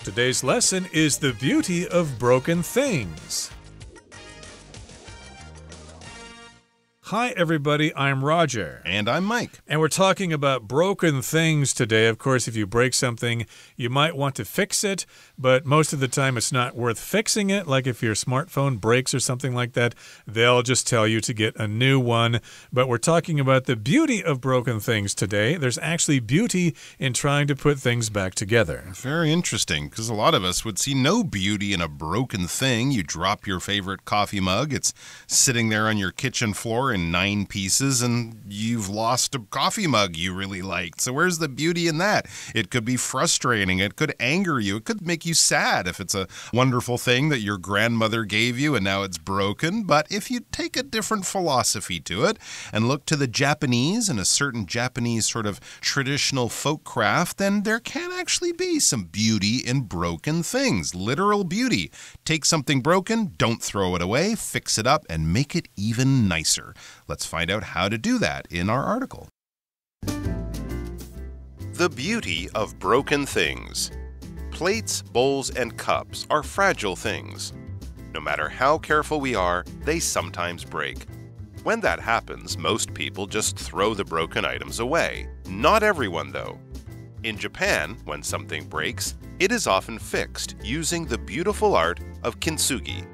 Today's lesson is the beauty of broken things. Hi, everybody. I'm Roger. And I'm Mike. And we're talking about broken things today. Of course, if you break something, you might want to fix it, but most of the time it's not worth fixing it. Like if your smartphone breaks or something like that, they'll just tell you to get a new one. But we're talking about the beauty of broken things today. There's actually beauty in trying to put things back together. Very interesting, because a lot of us would see no beauty in a broken thing. You drop your favorite coffee mug. It's sitting there on your kitchen floor in 9 pieces, and you've lost a coffee mug you really liked. So where's the beauty in that? It could be frustrating. It could anger you. It could make you sad if it's a wonderful thing that your grandmother gave you and now it's broken. But if you take a different philosophy to it and look to the Japanese and a certain Japanese sort of traditional folk craft, then there can actually be some beauty in broken things. Literal beauty. Take something broken, don't throw it away, fix it up, and make it even nicer. Let's find out how to do that in our article. The beauty of broken things. Plates, bowls, and cups are fragile things. No matter how careful we are, they sometimes break. When that happens, most people just throw the broken items away. Not everyone, though. In Japan, when something breaks, it is often fixed using the beautiful art of kintsugi.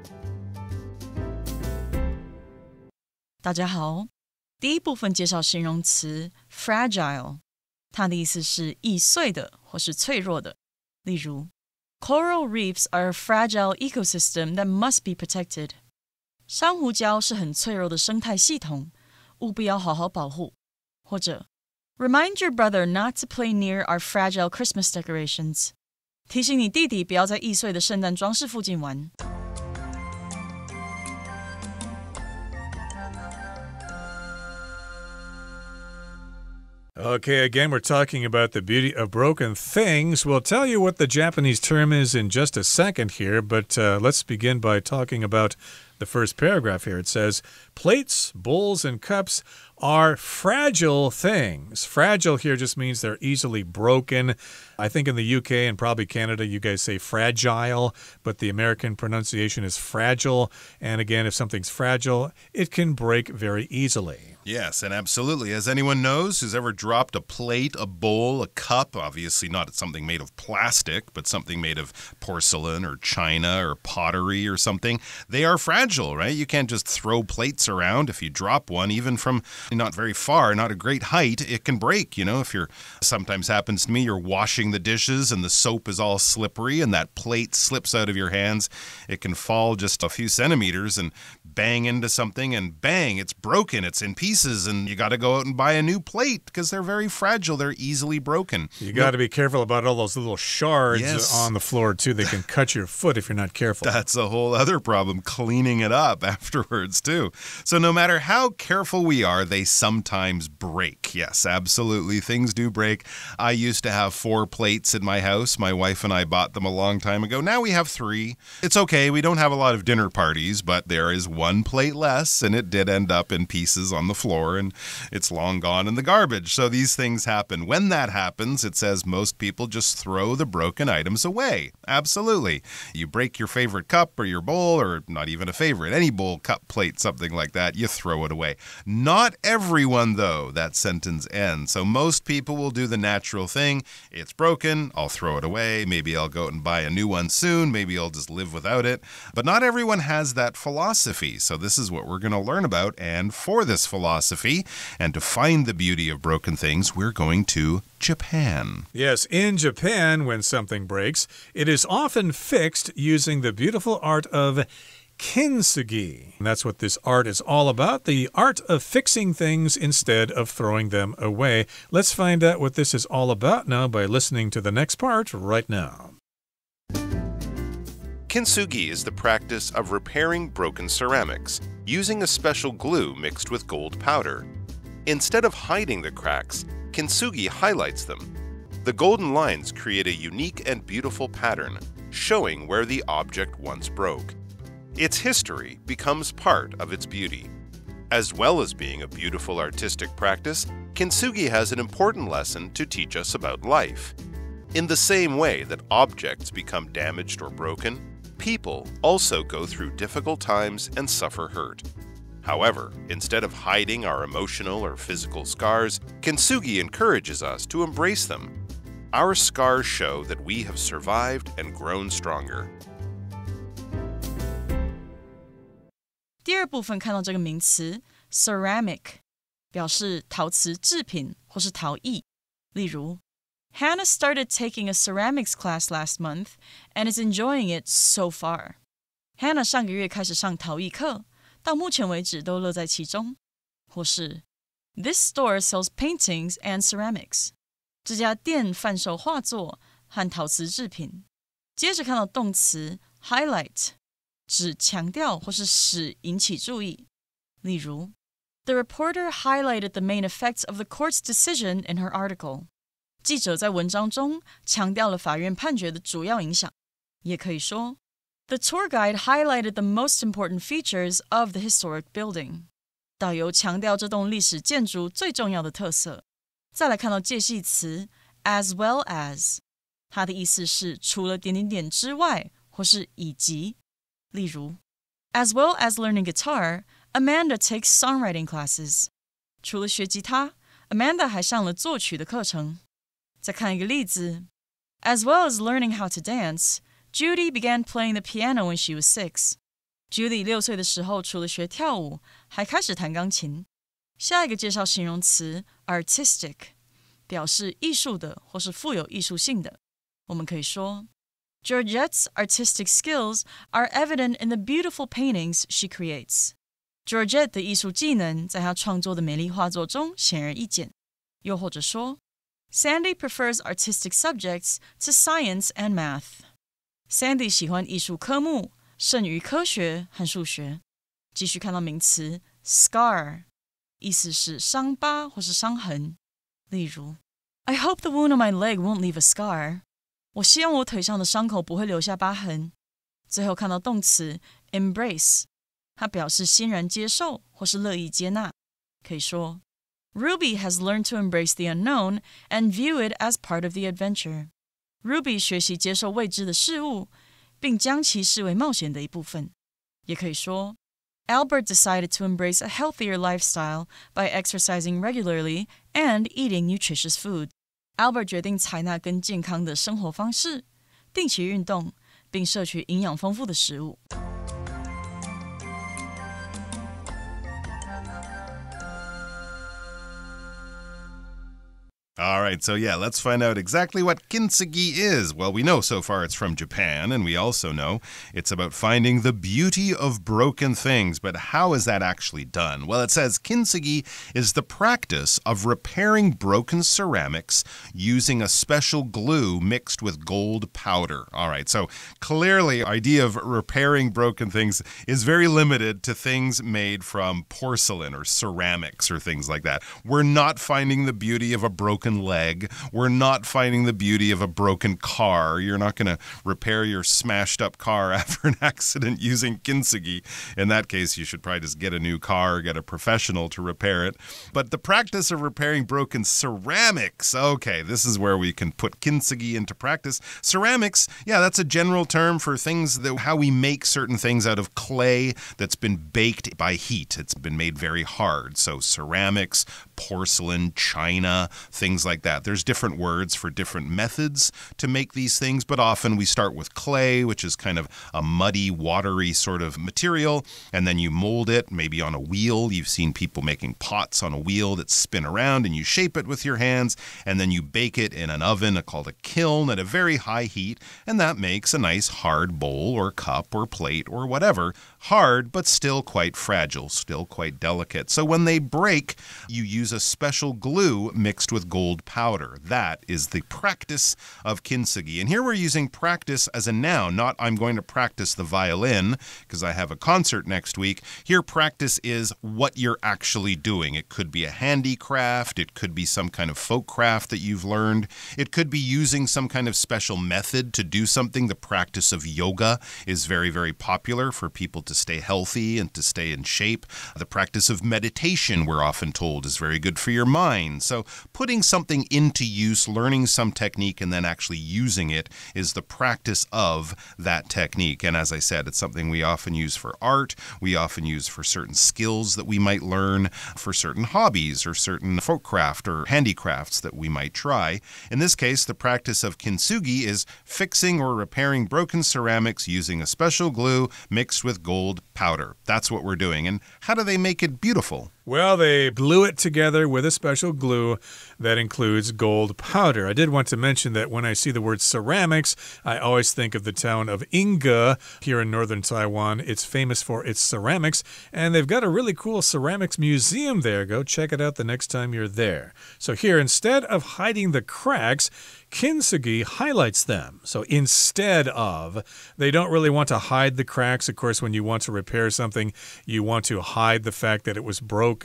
大家好，第一部分介绍形容词 fragile， 它的意思是易碎的或是脆弱的。例如 Coral reefs are a fragile ecosystem that must be protected. 珊瑚礁是很脆弱的生态系统，务必要好好保护。或者 Remind your brother not to play near our fragile Christmas decorations. 提醒你弟弟不要在易碎的圣诞装饰附近玩。Okay, again, we're talking about the beauty of broken things. We'll tell you what the Japanese term is in just a second here, but let's begin by talking about the first paragraph here. It says, plates, bowls, and cups are fragile things. Fragile here just means they're easily broken. I think in the UK and probably Canada, you guys say fragile, but the American pronunciation is fragile. And again, if something's fragile, it can break very easily. Yes, and absolutely. As anyone knows who's ever dropped a plate, a bowl, a cup, obviously not something made of plastic, but something made of porcelain or china or pottery or something, they are fragile, right? You can't just throw plates around. If you drop one, even from not very far, not a great height, it can break. You know, if you're, sometimes happens to me, you're washing the dishes and the soap is all slippery and that plate slips out of your hands, it can fall just a few centimeters and bang into something and bang, it's broken, it's in pieces, and you got to go out and buy a new plate because they're very fragile, they're easily broken. You got to be careful about all those little shards on the floor too. They can cut your foot if you're not careful. That's a whole other problem, cleaning it up afterwards too. So no matter how careful we are, they sometimes break. Yes, absolutely, things do break. I used to have 4 plates in my house. My wife and I bought them a long time ago. Now we have 3. It's okay, we don't have a lot of dinner parties, but there is 1 plate less, and it did end up in pieces on the floor, and it's long gone in the garbage. So these things happen. When that happens, it says most people just throw the broken items away. Absolutely. You break your favorite cup or your bowl, or not even a favorite, any bowl, cup, plate, something like that, you throw it away. Not everyone, though, that sentence ends. So most people will do the natural thing. It's broken, I'll throw it away. Maybe I'll go out and buy a new one soon. Maybe I'll just live without it. But not everyone has that philosophy. So this is what we're going to learn about. And for this philosophy, and to find the beauty of broken things, we're going to Japan. Yes, in Japan, when something breaks, it is often fixed using the beautiful art of kintsugi. And that's what this art is all about, the art of fixing things instead of throwing them away. Let's find out what this is all about now by listening to the next part right now. Kintsugi is the practice of repairing broken ceramics using a special glue mixed with gold powder. Instead of hiding the cracks, kintsugi highlights them. The golden lines create a unique and beautiful pattern, showing where the object once broke. Its history becomes part of its beauty. As well as being a beautiful artistic practice, kintsugi has an important lesson to teach us about life. In the same way that objects become damaged or broken, people also go through difficult times and suffer hurt. However, instead of hiding our emotional or physical scars, Kintsugi encourages us to embrace them. Our scars show that we have survived and grown stronger. 第二部分看到这个名词 ceramic， 表示陶瓷制品或是陶艺。例如 Hannah started taking a ceramics class last month and is enjoying it so far. Hannah 上个月开始上陶艺课，到目前为止都乐在其中。或是 This store sells paintings and ceramics. 这家店贩售画作和陶瓷制品。接着看到动词 highlight， 指强调或是使引起注意。例如 The reporter highlighted the main effects of the court's decision in her article. 记者在文章中强调了法院判决的主要影响。也可以说 The tour guide highlighted the most important features of the historic building. 导游强调这栋历史建筑最重要的特色。再来看到介系词 as well as， 它的意思是除了点点点之外，或是以及。例如 As well as learning guitar, Amanda takes songwriting classes. 除了学吉他 Amanda 还上了作曲的课程。再看一个例子 As well as learning how to dance, Judy began playing the piano when she was 6. Judy 6岁的时候除了学跳舞，还开始弹钢琴。下一个介绍形容词 artistic， 表示艺术的或是富有艺术性的。我们可以说 Georgette's artistic skills are evident in the beautiful paintings she creates. Georgette 的艺术技能在她创作的美丽画作中显而易见。又或者说 Sandy prefers artistic subjects to science and math. Sandy 喜欢艺术科目胜于科学和数学。继续看到名词 scar， 意思是伤疤或是伤痕。例如 I hope the wound on my leg won't leave a scar. 我希望我腿上的伤口不会留下疤痕。最后看到动词 embrace， 它表示欣然接受或是乐意接纳。可以说 Ruby has learned to embrace the unknown and view it as part of the adventure. Ruby 学习接受未知的事物，并将其视为冒险的一部分。也可以说 Albert decided to embrace a healthier lifestyle by exercising regularly and eating nutritious food. Albert 决定采纳更健康的生活方式，定期运动，并摄取营养丰富的食物。All right, so yeah, let's find out exactly what kintsugi is. Well, we know so far it's from Japan, and we also know it's about finding the beauty of broken things. But how is that actually done? Well, it says kintsugi is the practice of repairing broken ceramics using a special glue mixed with gold powder. All right, so clearly the idea of repairing broken things is very limited to things made from porcelain or ceramics or things like that. We're not finding the beauty of a broken leg. We're not finding the beauty of a broken car. You're not going to repair your smashed up car after an accident using kintsugi. In that case, you should probably just get a new car or get a professional to repair it. But the practice of repairing broken ceramics, okay, this is where we can put kintsugi into practice. Ceramics, yeah, that's a general term for things that how we make certain things out of clay that's been baked by heat. It's been made very hard. So ceramics, porcelain, china, things like that. There's different words for different methods to make these things, but often we start with clay, which is kind of a muddy, watery sort of material, and then you mold it, maybe on a wheel. You've seen people making pots on a wheel that spin around, and you shape it with your hands, and then you bake it in an oven called a kiln at a very high heat, and that makes a nice hard bowl or cup or plate or whatever. Hard, but still quite fragile, still quite delicate. So when they break, you use a special glue mixed with gold powder. That is the practice of kintsugi. And here we're using practice as a noun, not I'm going to practice the violin because I have a concert next week. Here practice is what you're actually doing. It could be a handicraft. It could be some kind of folk craft that you've learned. It could be using some kind of special method to do something. The practice of yoga is very, very popular for people to stay healthy and to stay in shape. The practice of meditation, we're often told, is very good for your mind. So putting something something into use, learning some technique, and then actually using it is the practice of that technique. And as I said, it's something we often use for art. We often use for certain skills that we might learn, for certain hobbies or certain folk craft or handicrafts that we might try. In this case, the practice of kintsugi is fixing or repairing broken ceramics using a special glue mixed with gold powder. That's what we're doing. And how do they make it beautiful? Well, they glue it together with a special glue that includes gold powder. I did want to mention that when I see the word ceramics, I always think of the town of Inge here in northern Taiwan. It's famous for its ceramics, and they've got a really cool ceramics museum there. Go check it out the next time you're there. So here, instead of hiding the cracks, kintsugi highlights them. So instead of, they don't really want to hide the cracks. Of course, when you want to repair something, you want to hide the fact that it was broken.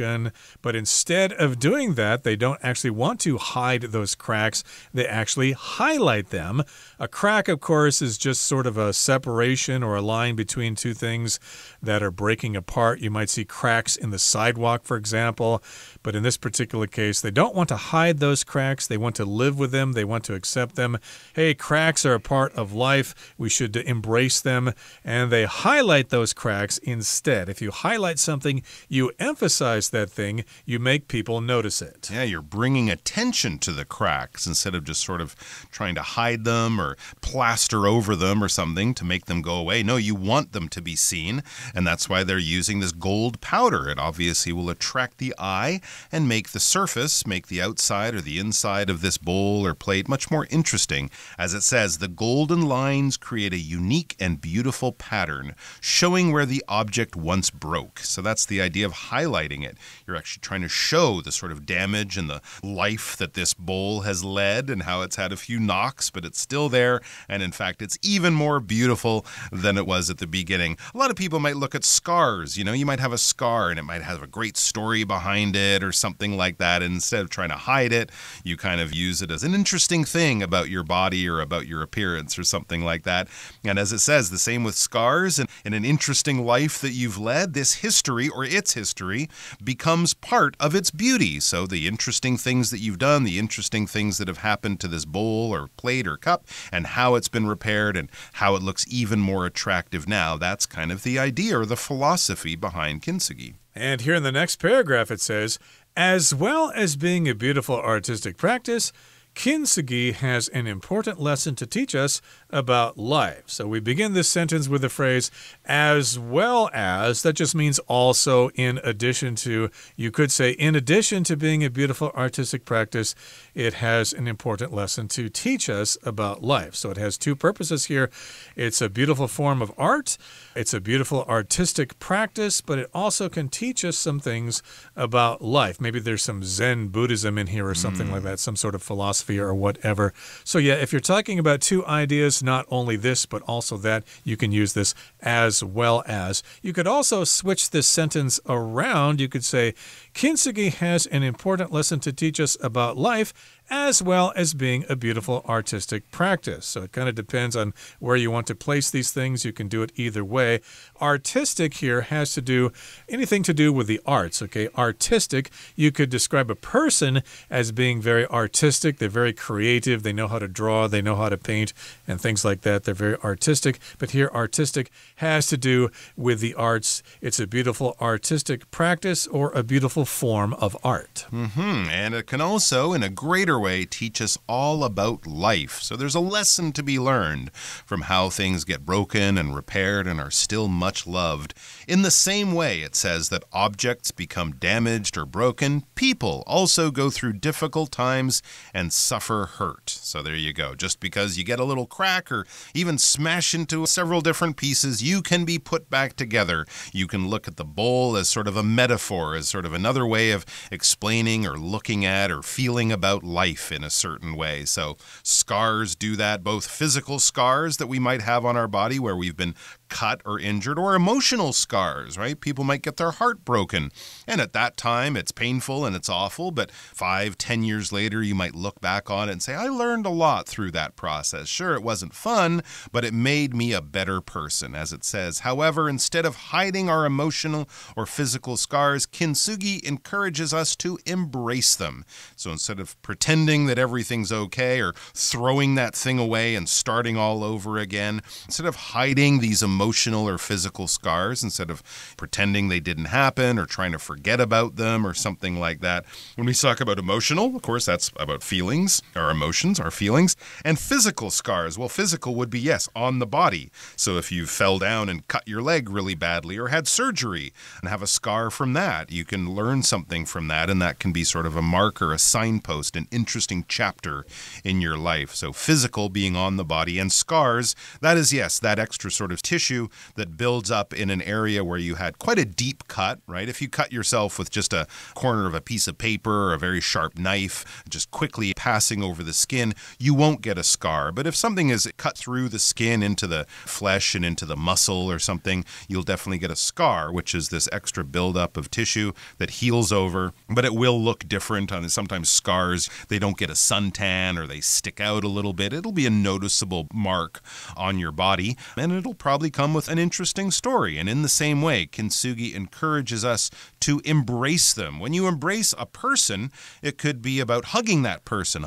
But instead of doing that, they don't actually want to hide those cracks. They actually highlight them. A crack, of course, is just sort of a separation or a line between two things that are breaking apart. You might see cracks in the sidewalk, for example. But in this particular case, they don't want to hide those cracks. They want to live with them. They want to accept them. Hey, cracks are a part of life. We should embrace them. And they highlight those cracks instead. If you highlight something, you emphasize that thing, you make people notice it. Yeah, you're bringing attention to the cracks instead of just sort of trying to hide them or plaster over them or something to make them go away. No, you want them to be seen, and that's why they're using this gold powder. It obviously will attract the eye and make the surface, make the outside or the inside of this bowl or plate much more interesting. As it says, the golden lines create a unique and beautiful pattern, showing where the object once broke. So that's the idea of highlighting it. You're actually trying to show the sort of damage and the life that this bowl has led and how it's had a few knocks, but it's still there. And in fact, it's even more beautiful than it was at the beginning. A lot of people might look at scars. You know, you might have a scar and it might have a great story behind it or something like that. And instead of trying to hide it, you kind of use it as an interesting thing about your body or about your appearance or something like that. And as it says, the same with scars and an interesting life that you've led, this history or its history becomes part of its beauty. So the interesting things that you've done, the interesting things that have happened to this bowl or plate or cup, and how it's been repaired and how it looks even more attractive now, that's kind of the idea or the philosophy behind kintsugi. And here in the next paragraph it says, as well as being a beautiful artistic practice, kintsugi has an important lesson to teach us about life. So we begin this sentence with the phrase, as well as. That just means also, in addition to. You could say, in addition to being a beautiful artistic practice, it has an important lesson to teach us about life. So it has two purposes here. It's a beautiful form of art. It's a beautiful artistic practice, but it also can teach us some things about life. Maybe there's some Zen Buddhism in here or something like that, some sort of philosophy or whatever. So yeah, if you're talking about two ideas, not only this, but also that, you can use this as well as. You could also switch this sentence around. You could say, kintsugi has an important lesson to teach us about life, as well as being a beautiful artistic practice. So it kind of depends on where you want to place these things. You can do it either way. Artistic here has to do anything to do with the arts, okay? Artistic, you could describe a person as being very artistic. They're very creative. They know how to draw. They know how to paint and things like that. They're very artistic. But here, artistic has to do with the arts. It's a beautiful artistic practice or a beautiful form of art. And it can also, in a greater way, teach us all about life. So there's a lesson to be learned from how things get broken and repaired and are still much loved. In the same way, it says that objects become damaged or broken. People also go through difficult times and suffer hurt. So there you go. Just because you get a little crack or even smash into several different pieces, you can be put back together. You can look at the bowl as sort of a metaphor, as sort of another way of explaining or looking at or feeling about life in a certain way. So scars do that, both physical scars that we might have on our body where we've been cut or injured, or emotional scars, right? People might get their heart broken. And at that time, it's painful and it's awful, but 5-10 years later, you might look back on it and say, I learned a lot through that process. Sure, it wasn't fun, but it made me a better person, as it says. However, instead of hiding our emotional or physical scars, Kintsugi encourages us to embrace them. So instead of pretending that everything's okay or throwing that thing away and starting all over again, instead of hiding these emotional or physical scars, instead of pretending they didn't happen or trying to forget about them or something like that. When we talk about emotional, of course, that's about feelings, our emotions, our feelings, and physical scars. Well, physical would be, yes, on the body. So if you fell down and cut your leg really badly or had surgery and have a scar from that, you can learn something from that, and that can be sort of a marker, a signpost, an interesting chapter in your life. So physical being on the body, and scars, that is, yes, that extra sort of tissue that builds up in an area where you had quite a deep cut, right? If you cut yourself with just a corner of a piece of paper or a very sharp knife, just quickly passing over the skin, you won't get a scar. But if something is cut through the skin into the flesh and into the muscle or something, you'll definitely get a scar, which is this extra buildup of tissue that heals over, but it will look different. Sometimes scars, they don't get a suntan or they stick out a little bit. It'll be a noticeable mark on your body, and it'll probably come with an interesting story. And in the same way, Kintsugi encourages us to embrace them. When you embrace a person, it could be about hugging that person,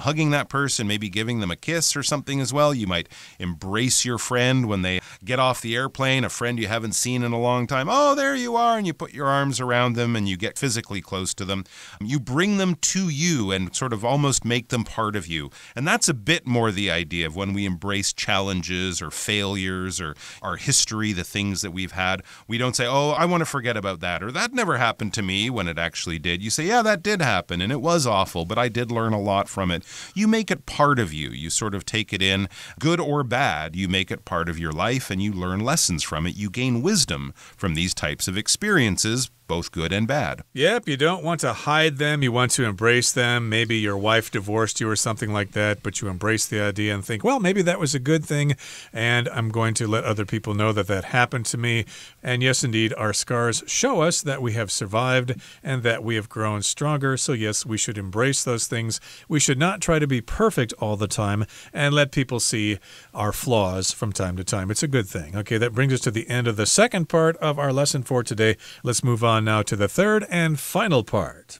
maybe giving them a kiss or something as well. You might embrace your friend when they get off the airplane, a friend you haven't seen in a long time. Oh, there you are, and you put your arms around them and you get physically close to them. You bring them to you and sort of almost make them part of you. And that's a bit more the idea of when we embrace challenges or failures or our history, the things that we've had. We don't say, oh, I want to forget about that, or that never happened to me, when it actually did. You say, yeah, that did happen and it was awful, but I did learn a lot from it. You make it part of you. You sort of take it in, good or bad. You make it part of your life and you learn lessons from it. You gain wisdom from these types of experiences, both good and bad. Yep, you don't want to hide them. You want to embrace them. Maybe your wife divorced you or something like that, but you embrace the idea and think, well, maybe that was a good thing, and I'm going to let other people know that that happened to me. And yes, indeed, our scars show us that we have survived and that we have grown stronger. So yes, we should embrace those things. We should not try to be perfect all the time and let people see our flaws from time to time. It's a good thing. Okay, that brings us to the end of the second part of our lesson for today. Let's move on now to the third and final part.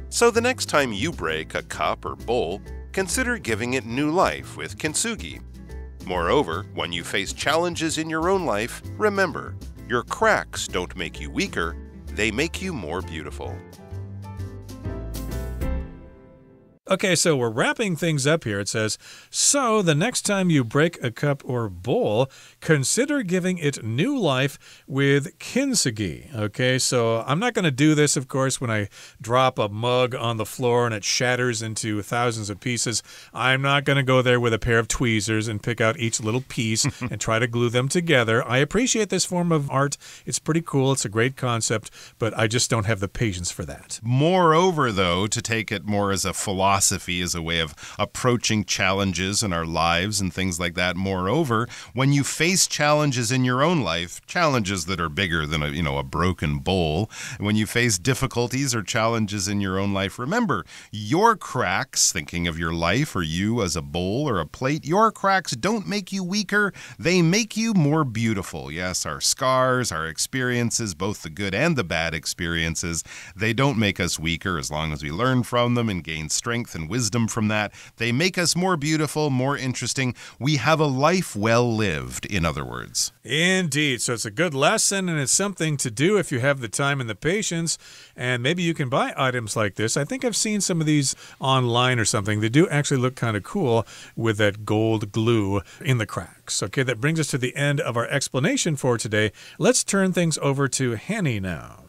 So the next time you break a cup or bowl, consider giving it new life with Kintsugi. Moreover, when you face challenges in your own life, remember, your cracks don't make you weaker, they make you more beautiful. Okay, so we're wrapping things up here. It says, so the next time you break a cup or bowl, consider giving it new life with Kintsugi. Okay, so I'm not going to do this, of course, when I drop a mug on the floor and it shatters into thousands of pieces. I'm not going to go there with a pair of tweezers and pick out each little piece and try to glue them together. I appreciate this form of art. It's pretty cool. It's a great concept, but I just don't have the patience for that. Moreover, though, to take it more as a philosophy, as a way of approaching challenges in our lives and things like that. Moreover, when you face challenges in your own life, challenges that are bigger than a broken bowl, when you face difficulties or challenges in your own life, remember, your cracks, thinking of your life or you as a bowl or a plate, your cracks don't make you weaker, they make you more beautiful. Yes, our scars, our experiences, both the good and the bad experiences, they don't make us weaker as long as we learn from them and gain strength and wisdom from that. They make us more beautiful, more interesting. We have a life well lived, in other words. Indeed. So it's a good lesson, and it's something to do if you have the time and the patience. And maybe you can buy items like this. I think I've seen some of these online or something. They do actually look kind of cool with that gold glue in the cracks. Okay, that brings us to the end of our explanation for today. Let's turn things over to Hanny now.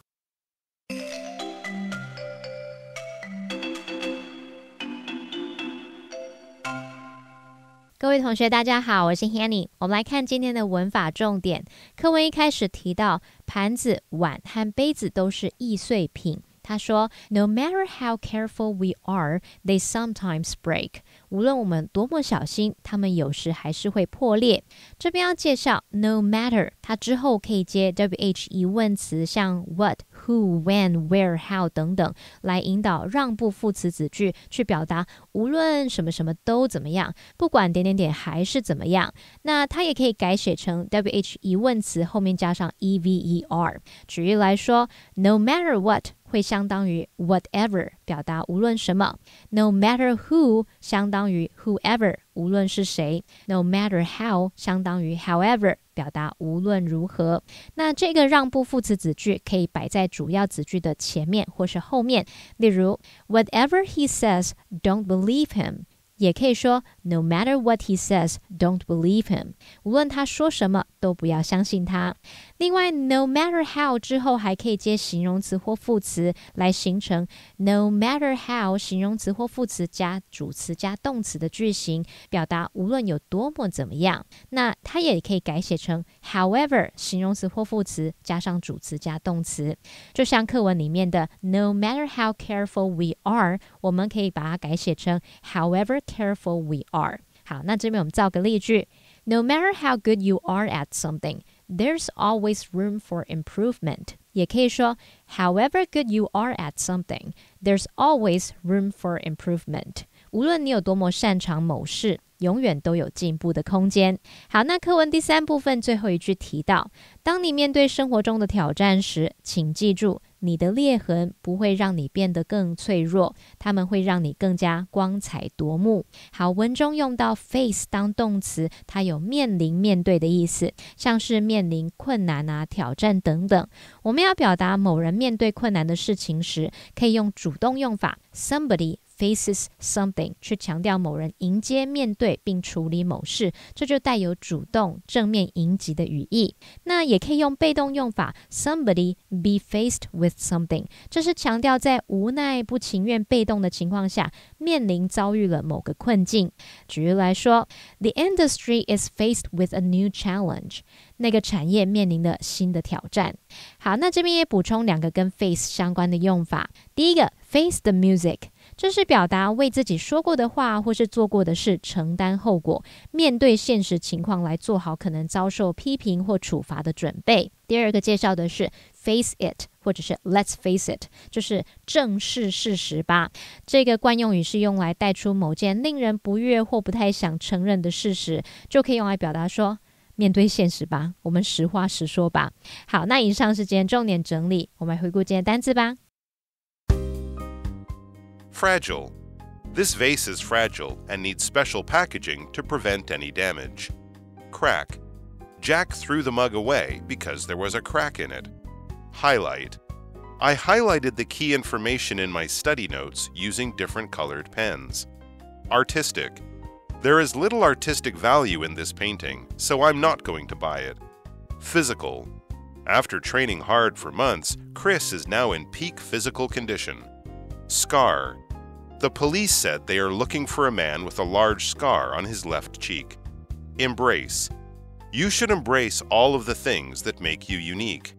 各位同学大家好，我是 Hanny。 我们来看今天的文法重点。课文一开始提到盘子、碗和杯子都是易碎品。他说 No matter how careful we are, they sometimes break. 无论我们多么小心，它们有时还是会破裂。这边要介绍 no matter， 它之后可以接 WH 疑问词，像 what, who, when, where, how 等等，来引导让步副词子句，去表达无论什么什么都怎么样，不管点点点还是怎么样。那它也可以改写成 WH 疑问词后面加上 EVER。举例来说 no matter what 会相当于 whatever， 表达无论什么。 No matter who 相当于 whoever， 无论是谁。 No matter how 相当于 however， 表达无论如何。那这个让步副词子句可以摆在主要子句的前面或是后面，例如 Whatever he says, don't believe him，也可以说 No matter what he says, don't believe him， 无论他说什么都不要相信他。另外 no matter how 之后还可以接形容词或副词，来形成 no matter how 形容词或副词加主词加动词的句型，表达无论有多么怎么样。那它也可以改写成 however 形容词或副词加上主词加动词，就像课文里面的 no matter how careful we are， 我们可以把它改写成 however careful we are。 好，那这边我们造个例句， No matter how good you are at something, there's always room for improvement。 也可以说 However good you are at something, there's always room for improvement。 无论你有多么擅长某事，永远都有进步的空间。好，那课文第3部分最后一句提到，当你面对生活中的挑战时，请记住你的裂痕不会让你变得更脆弱，它们会让你更加光彩夺目。好，文中用到 face 当动词，它有面临面对的意思，像是面临困难啊、挑战等等。我们要表达某人面对困难的事情时，可以用主动用法 somebody faces something 去强调某人迎接面对并处理某事，这就带有主动正面迎击的语义。那也可以用被动用法 somebody be faced with something， 这是强调在无奈不情愿被动的情况下，面临遭遇了某个困境。举例来说 The industry is faced with a new challenge， 那个产业面临了新的挑战。好，那这边也补充2个跟 face 相关的用法。第一个 face the music，这是表达为自己说过的话或是做过的事承担后果，面对现实情况来做好可能遭受批评或处罚的准备。第2个介绍的是 face it， 或者是 let's face it， 就是正视事实吧。这个惯用语是用来带出某件令人不悦或不太想承认的事实，就可以用来表达说面对现实吧，我们实话实说吧。好，那以上是今天重点整理，我们来回顾今天单字吧。Fragile. This vase is fragile and needs special packaging to prevent any damage. Crack. Jack threw the mug away because there was a crack in it. Highlight. I highlighted the key information in my study notes using different colored pens. Artistic. There is little artistic value in this painting, so I'm not going to buy it. Physical. After training hard for months, Chris is now in peak physical condition. Scar. The police said they are looking for a man with a large scar on his left cheek. Embrace. You should embrace all of the things that make you unique.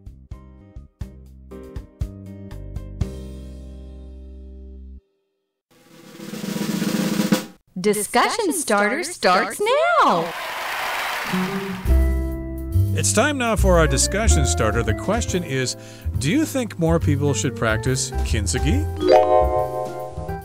Discussion Starter starts now! It's time now for our discussion starter. The question is, do you think more people should practice kintsugi?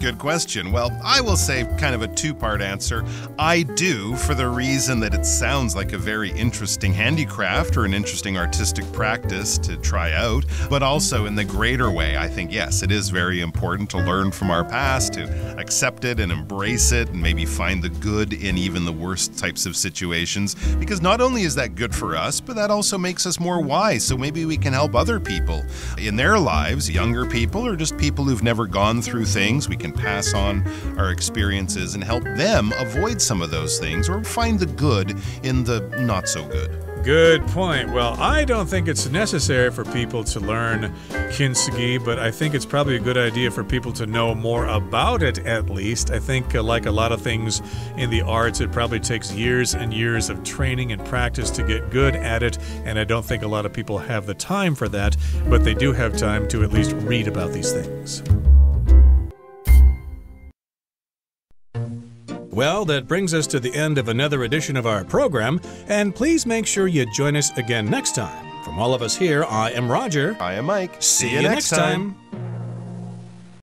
Good question. Well, I will say kind of a two-part answer. I do, for the reason that it sounds like a very interesting handicraft or an interesting artistic practice to try out, but also in the greater way, I think, yes, it is very important to learn from our past, to accept it and embrace it, and maybe find the good in even the worst types of situations, because not only is that good for us, but that also makes us more wise, so maybe we can help other people in their lives, younger people or just people who've never gone through things. We can pass on our experiences and help them avoid some of those things or find the good in the not so good. Good point. Well, I don't think it's necessary for people to learn kintsugi, but I think it's probably a good idea for people to know more about it, at least. I think, like a lot of things in the arts, it probably takes years and years of training and practice to get good at it, and I don't think a lot of people have the time for that, but they do have time to at least read about these things. Well, that brings us to the end of another edition of our program, and please make sure you join us again next time. From all of us here, I am Roger. I am Mike. See you next time.